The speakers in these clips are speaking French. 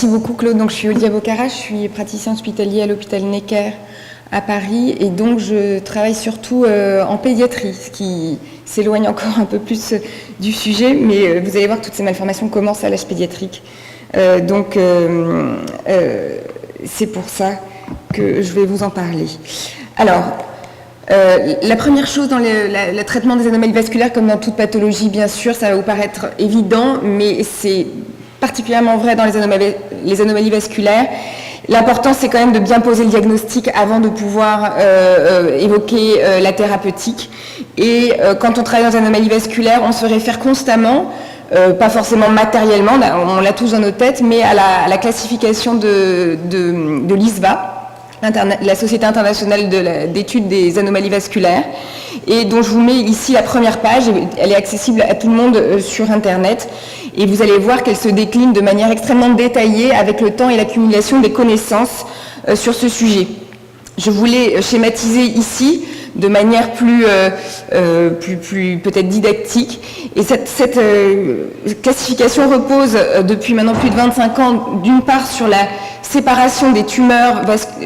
Merci beaucoup Claude. Donc, je suis Olivia Bocara, je suis praticienne hospitalier à l'hôpital Necker à Paris et donc je travaille surtout en pédiatrie, ce qui s'éloigne encore un peu plus du sujet, mais vous allez voir que toutes ces malformations commencent à l'âge pédiatrique. C'est pour ça que je vais vous en parler. Alors, la première chose dans le traitement des anomalies vasculaires, comme dans toute pathologie, bien sûr, ça va vous paraître évident, mais c'est particulièrement vrai dans les anomalies vasculaires. L'important, c'est quand même de bien poser le diagnostic avant de pouvoir évoquer la thérapeutique. Et quand on travaille dans les anomalies vasculaires, on se réfère constamment, pas forcément matériellement, on l'a tous dans nos têtes, mais à la classification de l'ISVA, la Société internationale d'études des anomalies vasculaires, et dont je vous mets ici la première page. Elle est accessible à tout le monde sur Internet, et vous allez voir qu'elle se décline de manière extrêmement détaillée avec le temps et l'accumulation des connaissances sur ce sujet. Je voulais schématiser ici de manière plus peut-être didactique. Et cette classification repose depuis maintenant plus de 25 ans, d'une part sur la séparation des tumeurs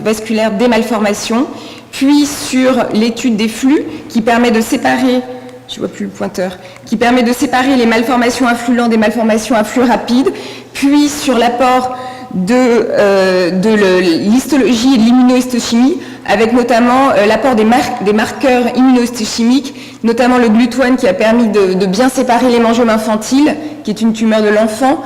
vasculaires des malformations, puis sur l'étude des flux qui permet de séparer, je vois plus le pointeur, qui permet de séparer les malformations à flux lents des malformations à flux rapide, puis sur l'apport de l'histologie et de l'immunohistochimie, avec notamment l'apport des marqueurs immunohistochimiques, notamment le GLUT1 qui a permis de bien séparer l'hémangiome infantile, qui est une tumeur de l'enfant,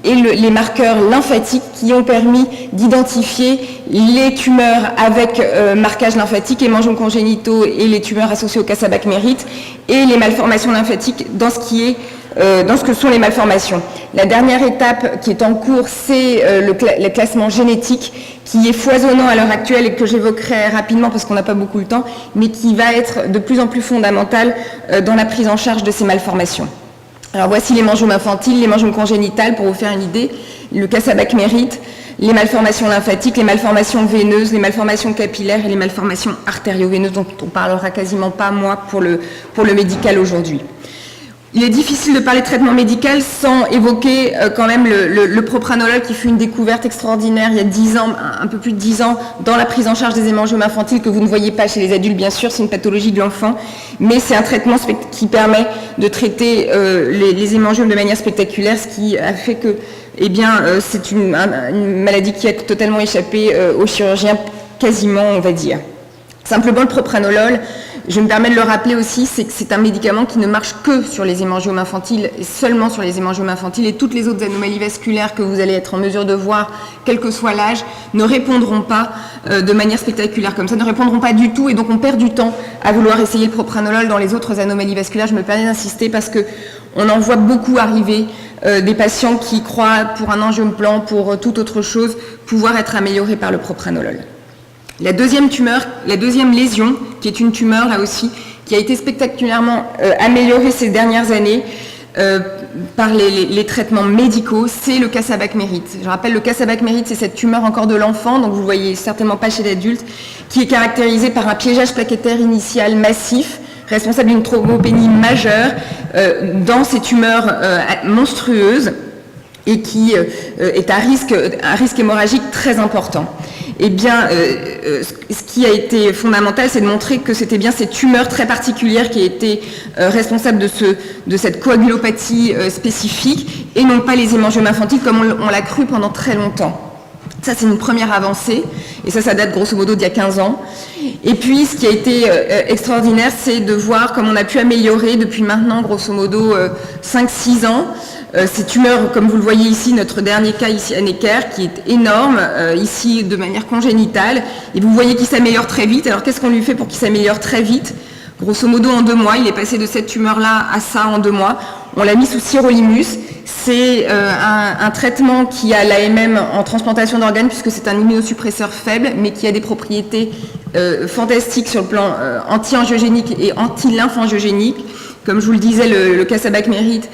et les marqueurs lymphatiques qui ont permis d'identifier les tumeurs avec marquage lymphatique, hémangiomes congénitaux et les tumeurs associées au Cassabach-Merritt, et les malformations lymphatiques dans ce que sont les malformations. La dernière étape qui est en cours, c'est le classement génétique, qui est foisonnant à l'heure actuelle et que j'évoquerai rapidement parce qu'on n'a pas beaucoup de temps, mais qui va être de plus en plus fondamental dans la prise en charge de ces malformations. Alors voici l'hémangiome infantile, l'hémangiome congénital, pour vous faire une idée, le Cassabach-Merritt, les malformations lymphatiques, les malformations veineuses, les malformations capillaires et les malformations artério-veineuses, dont on ne parlera quasiment pas, moi, pour le médical aujourd'hui. Il est difficile de parler de traitement médical sans évoquer quand même le propranolol, qui fut une découverte extraordinaire il y a 10 ans, un peu plus de 10 ans, dans la prise en charge des hémangiomes infantiles, que vous ne voyez pas chez les adultes, bien sûr, c'est une pathologie de l'enfant, mais c'est un traitement qui permet de traiter les hémangiomes de manière spectaculaire, ce qui a fait que, c'est une maladie qui a totalement échappé aux chirurgiens, quasiment, on va dire. Simplement, le propranolol, je me permets de le rappeler aussi, c'est que c'est un médicament qui ne marche que sur les hémangiomes infantiles, et seulement sur les hémangiomes infantiles, et toutes les autres anomalies vasculaires que vous allez être en mesure de voir, quel que soit l'âge, ne répondront pas de manière spectaculaire comme ça, ne répondront pas du tout, et donc on perd du temps à vouloir essayer le propranolol dans les autres anomalies vasculaires. Je me permets d'insister parce qu'on en voit beaucoup arriver, des patients qui croient, pour un angiome-plan, pour toute autre chose, pouvoir être améliorés par le propranolol. La deuxième lésion, qui est une tumeur là aussi, qui a été spectaculairement améliorée ces dernières années par les traitements médicaux, c'est le Cassabach-Merritt. Je rappelle, le Cassabach-Merritt, c'est cette tumeur encore de l'enfant, donc vous ne voyez certainement pas chez l'adulte, qui est caractérisée par un piégeage plaquettaire initial massif, responsable d'une thrombopénie majeure dans ces tumeurs monstrueuses, et qui est un risque hémorragique très important. Eh bien, ce qui a été fondamental, c'est de montrer que c'était bien ces tumeurs très particulières qui étaient responsables de cette coagulopathie spécifique, et non pas les hémangiomes infantiles comme on l'a cru pendant très longtemps. Ça, c'est une première avancée, et ça date grosso modo d'il y a 15 ans. Et puis, ce qui a été extraordinaire, c'est de voir comme on a pu améliorer depuis maintenant, grosso modo, 5-6 ans, ces tumeurs, comme vous le voyez ici, notre dernier cas ici à Necker, qui est énorme, ici de manière congénitale, et vous voyez qu'il s'améliore très vite. Alors, qu'est-ce qu'on lui fait pour qu'il s'améliore très vite ? Grosso modo, en 2 mois, il est passé de cette tumeur-là à ça en 2 mois. On l'a mis sous sirolimus. C'est un traitement qui a l'AMM en transplantation d'organes, puisque c'est un immunosuppresseur faible, mais qui a des propriétés fantastiques sur le plan anti-angiogénique et anti-lymphangiogénique. Comme je vous le disais, le Cassabach-Merritt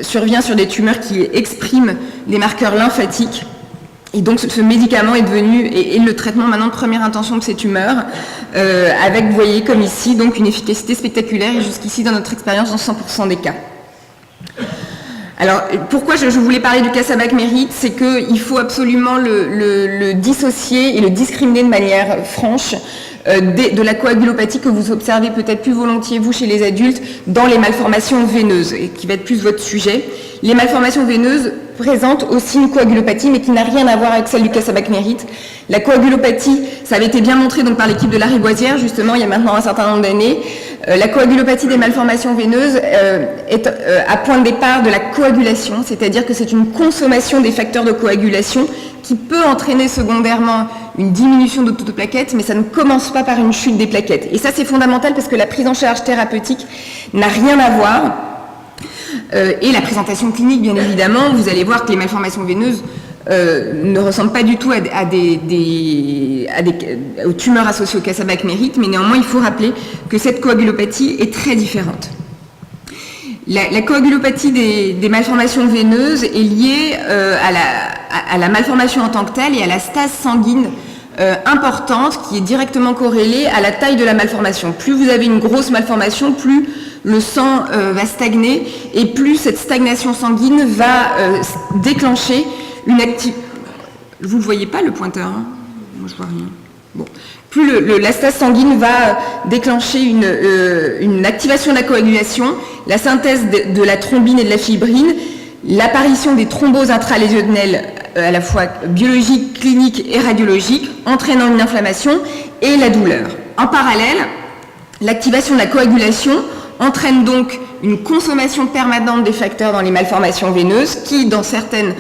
survient sur des tumeurs qui expriment les marqueurs lymphatiques. Et donc ce médicament est devenu et le traitement maintenant de première intention de ces tumeurs, avec, vous voyez comme ici, donc une efficacité spectaculaire, et jusqu'ici dans notre expérience dans 100% des cas. Alors, pourquoi je voulais parler du Casabac mérite, c'est qu'il faut absolument le dissocier et le discriminer de manière franche de la coagulopathie que vous observez peut-être plus volontiers, vous, chez les adultes, dans les malformations veineuses, et qui va être plus votre sujet. Les malformations veineuses présentent aussi une coagulopathie, mais qui n'a rien à voir avec celle du Casabac mérite. La coagulopathie, ça avait été bien montré donc, par l'équipe de Lariboisière, justement, il y a maintenant un certain nombre d'années. La coagulopathie des malformations veineuses est à point de départ de la coagulation, c'est-à-dire que c'est une consommation des facteurs de coagulation qui peut entraîner secondairement une diminution de taux de plaquettes, mais ça ne commence pas par une chute des plaquettes. Et ça, c'est fondamental parce que la prise en charge thérapeutique n'a rien à voir. Et la présentation clinique, bien évidemment, vous allez voir que les malformations veineuses ne ressemblent pas du tout aux tumeurs associées au Casabac mérite, mais néanmoins, il faut rappeler que cette coagulopathie est très différente. La coagulopathie des malformations veineuses est liée à la malformation en tant que telle et à la stase sanguine importante qui est directement corrélée à la taille de la malformation. Plus vous avez une grosse malformation, plus le sang va stagner et plus cette stagnation sanguine va déclencher une activité. Vous ne le voyez pas le pointeur, hein? Moi je vois rien. Bon. Plus la stase sanguine va déclencher une activation de la coagulation, la synthèse de la thrombine et de la fibrine, l'apparition des thromboses intralésionnelles à la fois biologiques, cliniques et radiologiques, entraînant une inflammation et la douleur. En parallèle, l'activation de la coagulation entraîne donc une consommation permanente des facteurs dans les malformations veineuses qui, dans certaines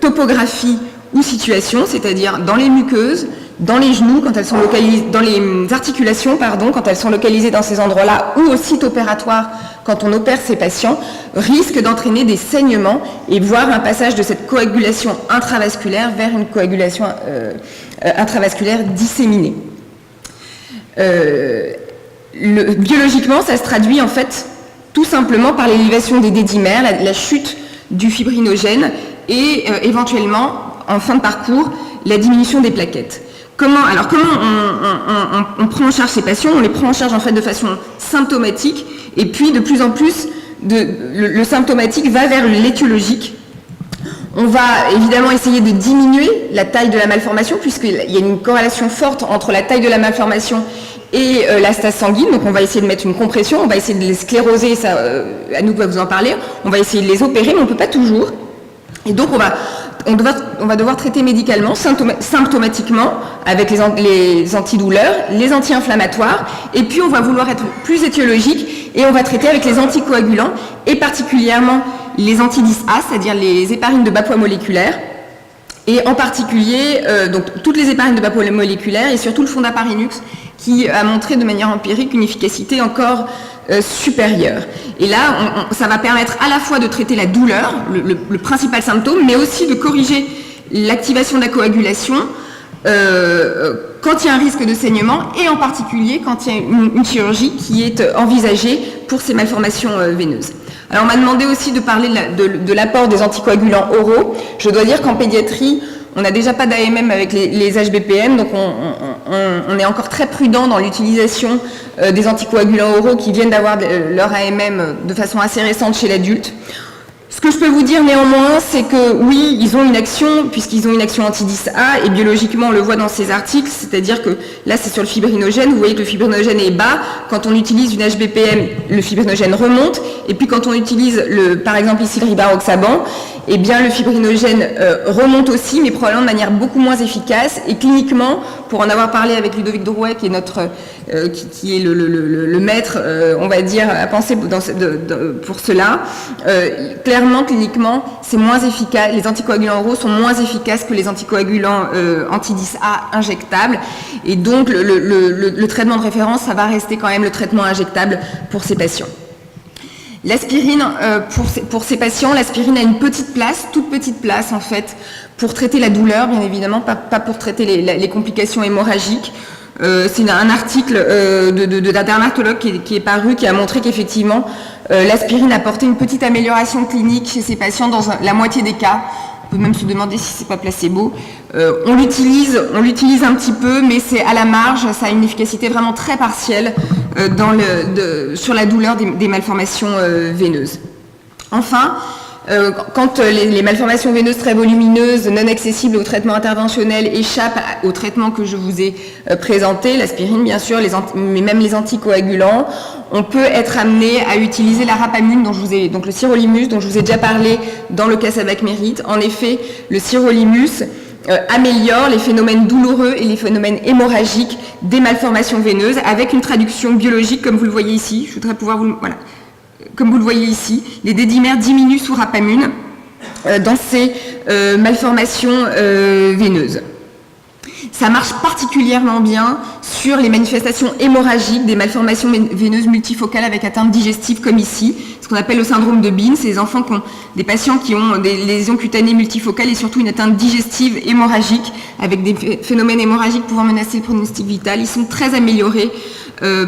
topographies ou situations, c'est-à-dire dans les muqueuses, dans les genoux, quand elles sont localisées, dans les articulations, pardon, quand elles sont localisées dans ces endroits-là, ou au site opératoire, quand on opère ces patients, risquent d'entraîner des saignements et voire un passage de cette coagulation intravasculaire vers une coagulation intravasculaire disséminée. Biologiquement, ça se traduit en fait tout simplement par l'élévation des dédimères, la chute du fibrinogène et éventuellement, en fin de parcours, la diminution des plaquettes. Comment on prend en charge ces patients? On les prend en charge en fait de façon symptomatique et puis de plus en plus le symptomatique va vers l'étiologique. On va évidemment essayer de diminuer la taille de la malformation puisqu'il y a une corrélation forte entre la taille de la malformation et la stase sanguine. Donc on va essayer de mettre une compression, on va essayer de les scléroser, ça, Anouk va vous en parler, on va essayer de les opérer mais on ne peut pas toujours. Et donc on va devoir traiter médicalement, symptomatiquement, avec les antidouleurs, les anti-inflammatoires, et puis on va vouloir être plus étiologique, et on va traiter avec les anticoagulants, et particulièrement les anti-10A, c'est-à-dire les héparines de bas poids moléculaire, et en particulier donc, toutes les héparines de bas poids moléculaire, et surtout le fondaparinux, qui a montré de manière empirique une efficacité encore supérieure. Et là, ça va permettre à la fois de traiter la douleur, le principal symptôme, mais aussi de corriger l'activation de la coagulation quand il y a un risque de saignement et en particulier quand il y a une chirurgie qui est envisagée pour ces malformations veineuses. Alors on m'a demandé aussi de parler de l'apport des anticoagulants oraux. Je dois dire qu'en pédiatrie, on n'a déjà pas d'AMM avec les HBPM, donc on est encore très prudent dans l'utilisation des anticoagulants oraux qui viennent d'avoir leur AMM de façon assez récente chez l'adulte. Ce que je peux vous dire néanmoins, c'est que oui, ils ont une action, puisqu'ils ont une action anti-10A, et biologiquement on le voit dans ces articles, c'est-à-dire que là c'est sur le fibrinogène, vous voyez que le fibrinogène est bas, quand on utilise une HBPM, le fibrinogène remonte, et puis quand on utilise par exemple ici le rivaroxaban, eh bien le fibrinogène remonte aussi, mais probablement de manière beaucoup moins efficace, et cliniquement, pour en avoir parlé avec Ludovic Drouet, qui est qui est le maître, on va dire, à penser pour cela, clairement, cliniquement, c'est moins efficace. Les anticoagulants oraux sont moins efficaces que les anticoagulants anti-10A injectables. Et donc, le traitement de référence, ça va rester quand même le traitement injectable pour ces patients. L'aspirine, pour ces patients, l'aspirine a une petite place, toute petite place en fait, pour traiter la douleur, bien évidemment, pas pour traiter les complications hémorragiques. C'est un article d'un dermatologue qui est paru, qui a montré qu'effectivement, l'aspirine apportait une petite amélioration clinique chez ces patients dans la moitié des cas. On peut même se demander si c'est pas placebo. On l'utilise un petit peu, mais c'est à la marge, ça a une efficacité vraiment très partielle sur la douleur des malformations veineuses. Enfin, quand les malformations veineuses très volumineuses, non accessibles au traitement interventionnel, échappent au traitement que je vous ai présenté, l'aspirine bien sûr, mais même les anticoagulants, on peut être amené à utiliser la rapamune, donc le sirolimus, dont je vous ai déjà parlé dans le cas Sabac-Mérite. En effet, le sirolimus améliore les phénomènes douloureux et les phénomènes hémorragiques des malformations veineuses, avec une traduction biologique, comme vous le voyez ici. Je voudrais pouvoir vous... Voilà. Comme vous le voyez ici, les dédimères diminuent sous rapamune dans ces malformations veineuses. Ça marche particulièrement bien sur les manifestations hémorragiques des malformations veineuses multifocales avec atteinte digestive comme ici, ce qu'on appelle le syndrome de Bean. C'est des patients qui ont des lésions cutanées multifocales et surtout une atteinte digestive hémorragique avec des phénomènes hémorragiques pouvant menacer le pronostic vital. Ils sont très améliorés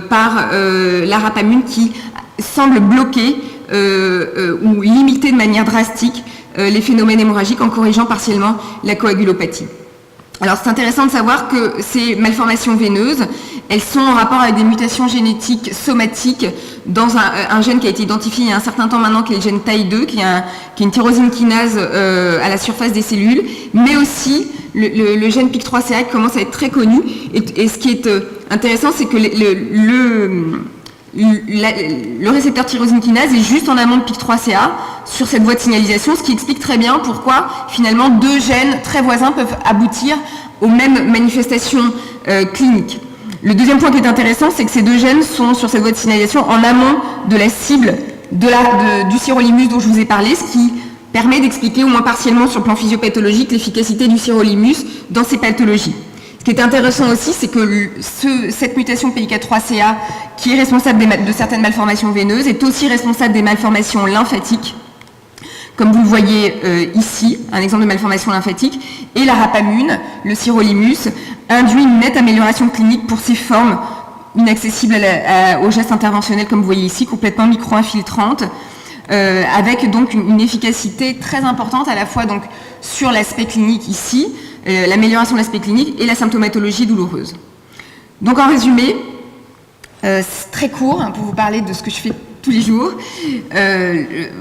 par la rapamune qui semble bloquer ou limiter de manière drastique les phénomènes hémorragiques en corrigeant partiellement la coagulopathie. Alors c'est intéressant de savoir que ces malformations veineuses, elles sont en rapport avec des mutations génétiques somatiques dans un gène qui a été identifié il y a un certain temps maintenant, qui est le gène TAI2, qui est une tyrosine kinase à la surface des cellules, mais aussi le gène PIK3CA qui commence à être très connu. Et ce qui est intéressant, c'est que le récepteur tyrosine kinase est juste en amont de PIK3CA sur cette voie de signalisation, ce qui explique très bien pourquoi finalement deux gènes très voisins peuvent aboutir aux mêmes manifestations cliniques. Le deuxième point qui est intéressant, c'est que ces deux gènes sont sur cette voie de signalisation en amont de la cible du sirolimus dont je vous ai parlé, ce qui permet d'expliquer au moins partiellement sur le plan physiopathologique l'efficacité du sirolimus dans ces pathologies. Ce qui est intéressant aussi, c'est que cette mutation PIK3CA, qui est responsable de certaines malformations veineuses, est aussi responsable des malformations lymphatiques, comme vous le voyez ici, un exemple de malformation lymphatique, et la rapamune, le sirolimus, induit une nette amélioration clinique pour ces formes inaccessibles aux gestes interventionnels, comme vous voyez ici, complètement micro-infiltrantes, avec donc une efficacité très importante à la fois donc, sur l'aspect clinique ici, l'amélioration de l'aspect clinique et la symptomatologie douloureuse. Donc en résumé, c'est très court pour vous parler de ce que je fais tous les jours.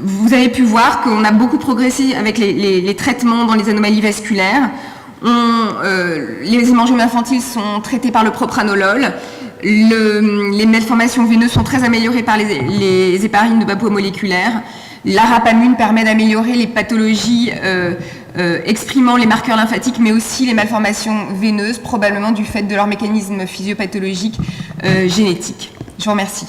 Vous avez pu voir qu'on a beaucoup progressé avec les traitements dans les anomalies vasculaires. Les hémangiomes infantiles sont traités par le propranolol. Les malformations veineuses sont très améliorées par les héparines de bas poids moléculaire. La rapamune permet d'améliorer les pathologies exprimant les marqueurs lymphatiques, mais aussi les malformations veineuses, probablement du fait de leur mécanisme physiopathologique génétique. Je vous remercie.